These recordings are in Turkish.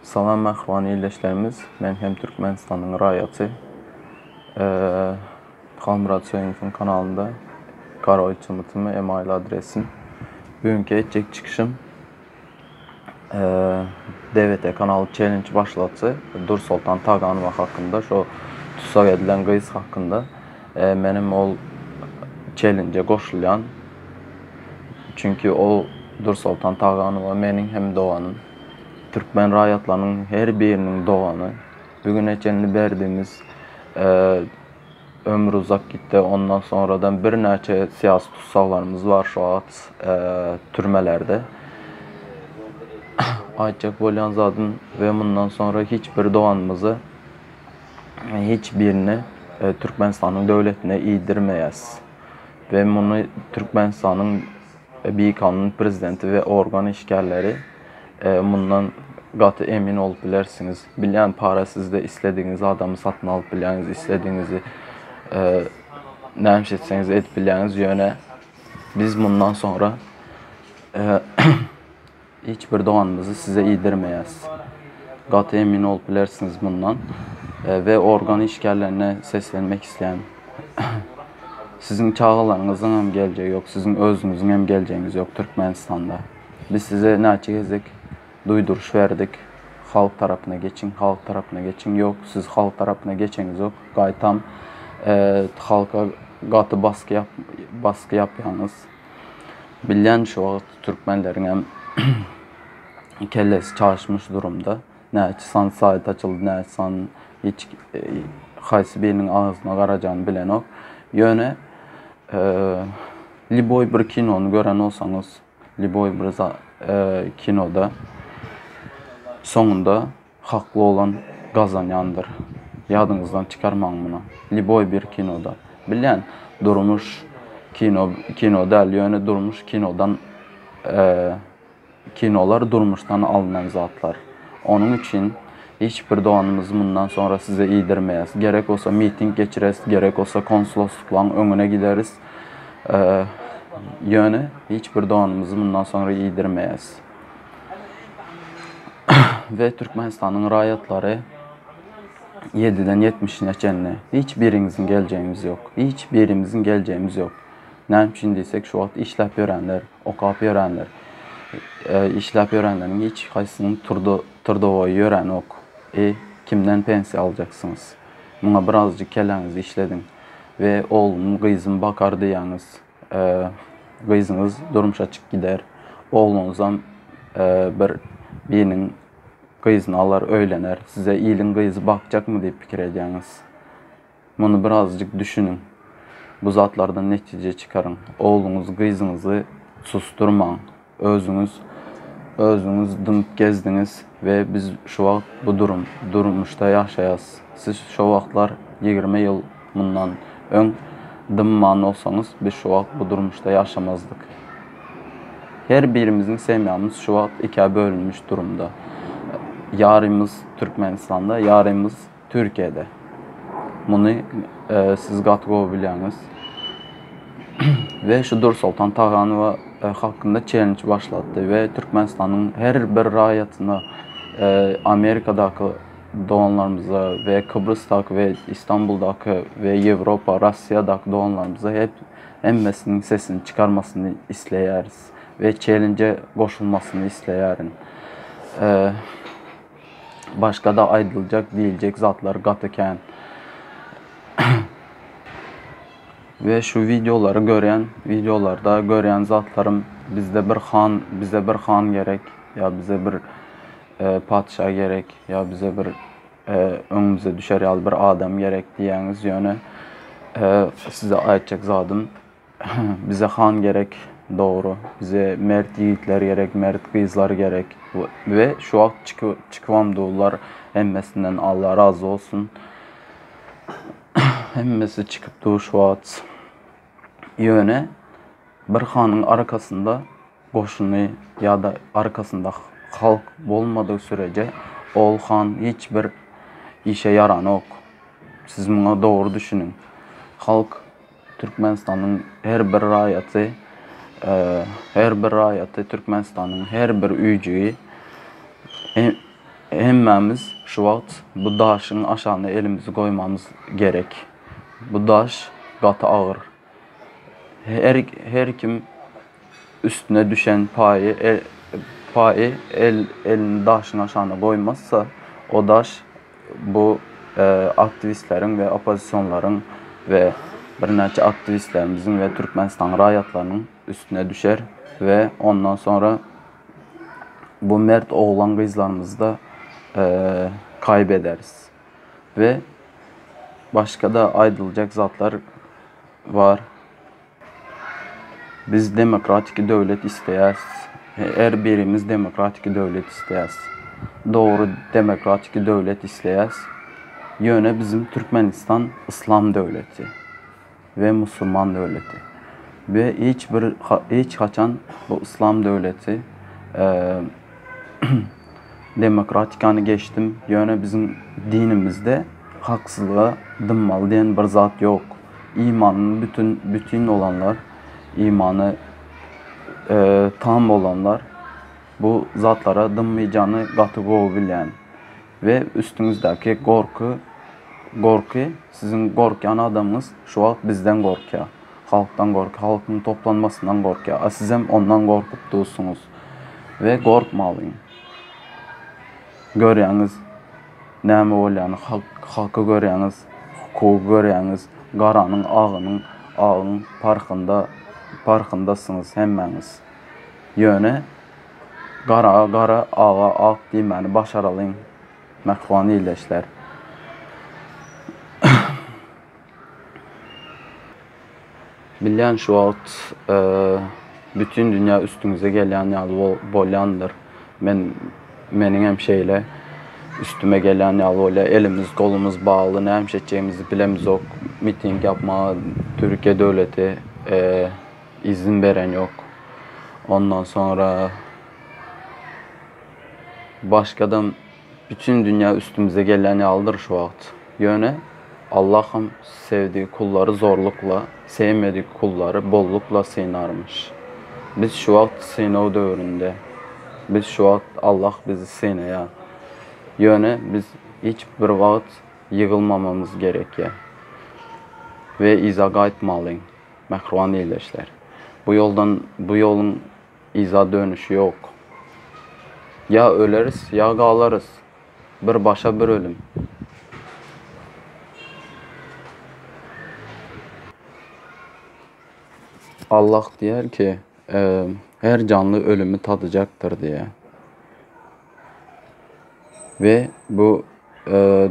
Salam məxvani illəşlərimiz, mən həm Türkmenistanın rayatı Xalmurad Söyüngün kanalında Qaroy Çımıtımı email adresim. Bugünkü edecek çıxışım DVT kanalı challenge başlatsı Dursultan Tağanova haqqında, şu tutsaq edilən qız haqqında mənim ol challenge'e qoşulayan. Çünki o Dursultan Tağanova mənim həm doğanım. Türkmen rayatlarının her birinin doğanı. Bugün ecenli verdiğimiz ömür uzak gitti. Ondan sonradan bir neçə siyasi tutsaqlarımız var şu an türmelerde. Ayçak Bolyanzadın ve bundan sonra hiçbir doğanımızı hiçbirini Türkmenistan'ın devletine iyidirmeyiz. Ve bunu Türkmenistan'ın Büyük Han'ın prezidenti ve organ işgalleri bundan qatı emin olub bilərsiniz. Bilən parasızda istədiyiniz adamı satın alıb biləniz, istədiyinizi nəmiş etsəniz et biləniz yönə. Biz bundan sonra hiçbir doğanımızı size iyidirməyəz. Qatı emin olub bilərsiniz bundan. Ve organ işgallerine seslenmek isteyen sizin çağalarınızın hem geleceği yok, sizin özünüzün hem geleceğiniz yok Türkmenistan'da. Biz size ne çekecek? Duyduruş verdik. Halk tarafına geçin, halk tarafına geçin. Yok, siz halk tarafına geçeniz yok. Qaytam halka qatı baskı yapyanız. Bilən şu vaxt Türkmenlerin hem kellesi çalışmış durumda. Nəçisan sayt açıldı, nəçisan hiç qaysı birinin ağzına qaracağını bilən o. Yönə Liboy bir kinonu görən olsanız, Liboy bir kinoda sonunda haklı olan kazanyandır. Yadınızdan çıkarmayın bunu. Liboy bir kinoda. Bilən durmuş kinoda yönü durmuş kinodan kinolar durmuştan alınan zatlar. Onun için hiçbir doğanımız bundan sonra size iyidirmeyiz. Gerek olsa miting geçiririz, gerek olsa konsoloslukların önüne gideriz. Yönü hiçbir doğanımızı bundan sonra iyidirmeyiz. Ve Türkmenistan'ın rayatları 7'den 70'ine çenli. Hiçbirinizin geleceğimiz yok. Hiçbirimizin geleceğimiz yok. Ne için deysek şu vaxt işləp öğrenler, okap öğrenler. İşləp öğrenlerin hiç kaysının turdovoyu öğren ok. Kimden pensiya alacaksınız? Buna birazcık kellenizi işledin. Ve oğlum, kızım bakar diyanız. Kızınız durmuş açık gider. Oğlunuzdan birinin kızını alır, öylener. Size iyilin kızı bakacak mı diye fikir ediyorsunuz. Bunu birazcık düşünün. Bu zatlardan netice çıkarın. Oğlunuz, kızınızı susturmayın. Özünüz dımıp gezdiniz ve biz şu vaxt bu durmuşda yaşayaz. Siz şu vaxtlar 20 yıl bundan ön dımman olsanız biz şu vaxt bu durmuşda yaşamazdık. Her birimizin semyamız şu vaxt ikiye bölünmüş durumda. Yarımız Türkmenistan'da, yarımız Türkiye'de. Bunu siz qatı qoyabilirsiniz. Ve şu Dursultan Tağanova hakkında challenge başlattı ve Türkmenistan'ın her bir rayatına Amerika'daki doğanlarımıza ve Kıbrıs'taki ve İstanbul'daki ve Avrupa, Rusya'daki doğanlarımıza hep emmesinin sesini çıkarmasını isteyeriz ve challenge'e koşulmasını isteyerim. Başka da aydılacak diyecek zatlar qatıken. Ve şu videolarda gören zatlarım bize bir han gerek, ya bize bir padişah gerek, ya bize bir önümüze düşer ya bir adam gerek diyeniz yönü size aytacak zadım. Bize han gerek, doğru. Bize mert yiğitler gerek, mert kızlar gerek. Ve şu an çıkıvam doğular emmesinden Allah razı olsun. Hemmesi çıkıp şu an yöne bir hanın arkasında koşunu ya da arkasında halk olmadığı sürece ol han hiçbir işe yaran yok. Siz buna doğru düşünün. Halk Türkmenistan'ın her bir rayatı Türkmenistan'ın her bir üyücüyü hemməmiz şu vaxt bu daşın aşağına elimizi koymamız gerek. Bu daş qatı ağır. Her kim üstüne düşen payı elini daşın aşağına koymazsa o daş bu aktivistlerin ve opozisyonların ve bir neçə aktivistlerimizin ve Türkmenistan rayatlarının üstüne düşer ve ondan sonra bu mert oğlan kızlarımızı da kaybederiz. Ve başka da ayrılacak zatlar var. Biz demokratik devlet istəyəz. Her birimiz demokratik devlet istəyəz. Doğru demokratik devlet istəyəz. Yönə bizim Türkmenistan İslam devleti ve Müslüman devleti. Ve hiç kaçan bu İslam devleti demokratikanı geçtim. Yönə bizim dinimizde haksızlığa dınmalı diyen bir zat yok. İmanın bütün olanlar, imanı tam olanlar bu zatlara dınmayacağını qatı qoğubilən ve üstünüzdeki korku sizin korkan adamınız şu an bizden korkuyor. Halktan korkuyor, halkın toplanmasından korkuyor. Siz hem ondan korkup dursunuz ve korkmalıyım. Görüyorsunuz nəmi olayanı, halkı görüyorsunuz, hukuku görüyorsunuz, qaranın, ağının parkındasınız hemməniz. Yönə qara, ağa deməni başaralıyım, məxvani iləşlər. Bilən şu vaxt bütün dünya üstünüze gelen yalı bolyandır. Mənim həmşə üstüme gelen yalı elimiz kolumuz bağlı, ne həmşəcəyimizi bilemiz yok. Miting yapma, Türkiye devleti izin veren yok. Ondan sonra başkadan bütün dünya üstümüze gelen yalıdır şu vaxt. Yönə Allah'ım sevdiği kulları zorlukla, sevmediği kulları bollukla sınarmış. Biz şu vaxt sınav dövründe. Biz şu vaxt Allah bizi sınaya. Yönə biz hiçbir vaxt yığılmamamız gerekiyor. Ve iza qayıtmalıyıq. Məxvani iləşlər. Bu yolun iza dönüşü yok. Ya öleriz ya qalırız. Bir başa bir ölüm. Allah diyor ki her canlı ölümü tadacaktır diye. Ve bu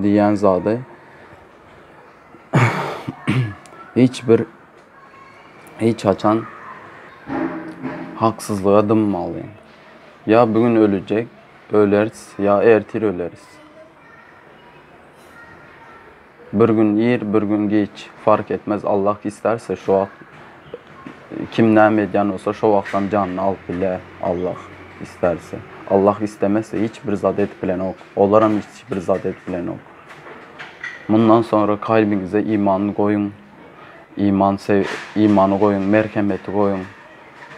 diyen zadı hiç açan haksızlığa dınmalıyım. Ya bugün öleriz ya ertir öleriz. Bir gün yer, bir gün geç fark etmez. Allah isterse şu an kim nə medyan olsa şu vaxtdan canını alıp bile Allah isterse. Allah istemezse hiçbir zat et bilen ok. Olaram hiçbir zat et bilen ok. Bundan sonra kalbinize imanı koyun. İmanı koyun, merhameti koyun.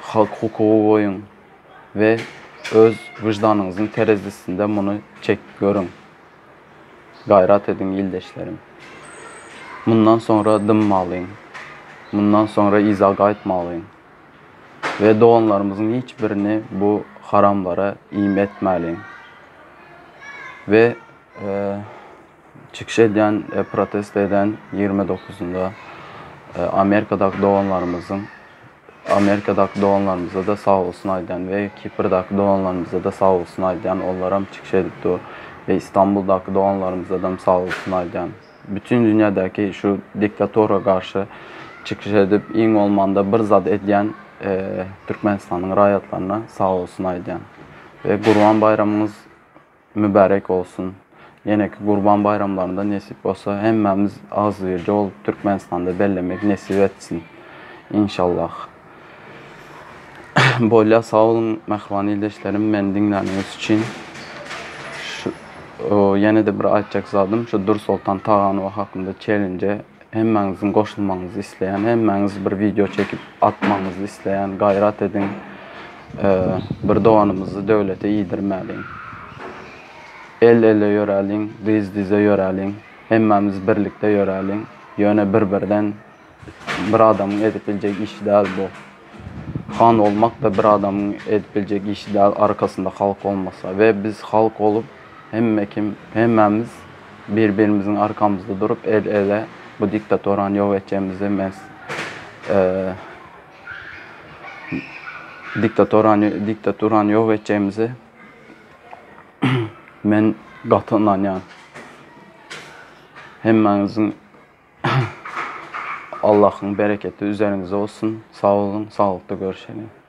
Hak hukuku koyun. Ve öz vicdanınızın terazisinde bunu çek görün. Gayret edin ildeşlerim. Bundan sonra dınmalıyım. Bundan sonra iza qayıtmalıyım. Ve doğanlarımızın hiçbirini bu haramlara im etmeliyim. Ve çıkış eden, protesto eden 29'unda Amerika'daki doğanlarımıza da sağ olsun aydan ve Kipr'daki doğanlarımıza da sağ olsun aydan. Onlara çıkış edip ve İstanbul'daki doğanlarımıza da sağ olsun aydan. Bütün dünyadaki şu diktatora karşı çıkış edip in olmanda bir zat ediyen Türkmenistan'ın rayatlarına sağ olsun aydan. Ve Qurban bayramımız mübarek olsun. Yine ki Qurban bayramlarında nesip olsa hemimiz ağız verici ol Türkmenistan'da bellemek nesip etsin. İnşallah. Bolla sağ olun məxvani ildeşlerim, beni dinlediğiniz için. Yine de bir aytacak zadım. Şu Dur Sultan Tağanova hakkında challenge hemmenizin qoşulmanızı isteyen, hemmeniz bir video çekip atmanızı isteyen, gayret edin. Bir doğanımızı devlete yedirmeliyim. el ele yörelim, diz dize yörelim, hemmemiz birlikte yörelim. Yöne birbirden bir adamın edebilecek işi değil bu. Han olmak da bir adamın edebilecek işi değil arkasında halk olmasa. Ve biz halk olup hemmemiz birbirimizin arkamızda durup el ele bu diktatoran yok edeceğimizi diktatoran yok edeceğimizi men qatınlanyan. Hemmenizin Allah'ın bereketi üzerinize olsun. Sağ olun, sağlıklı görüşelim.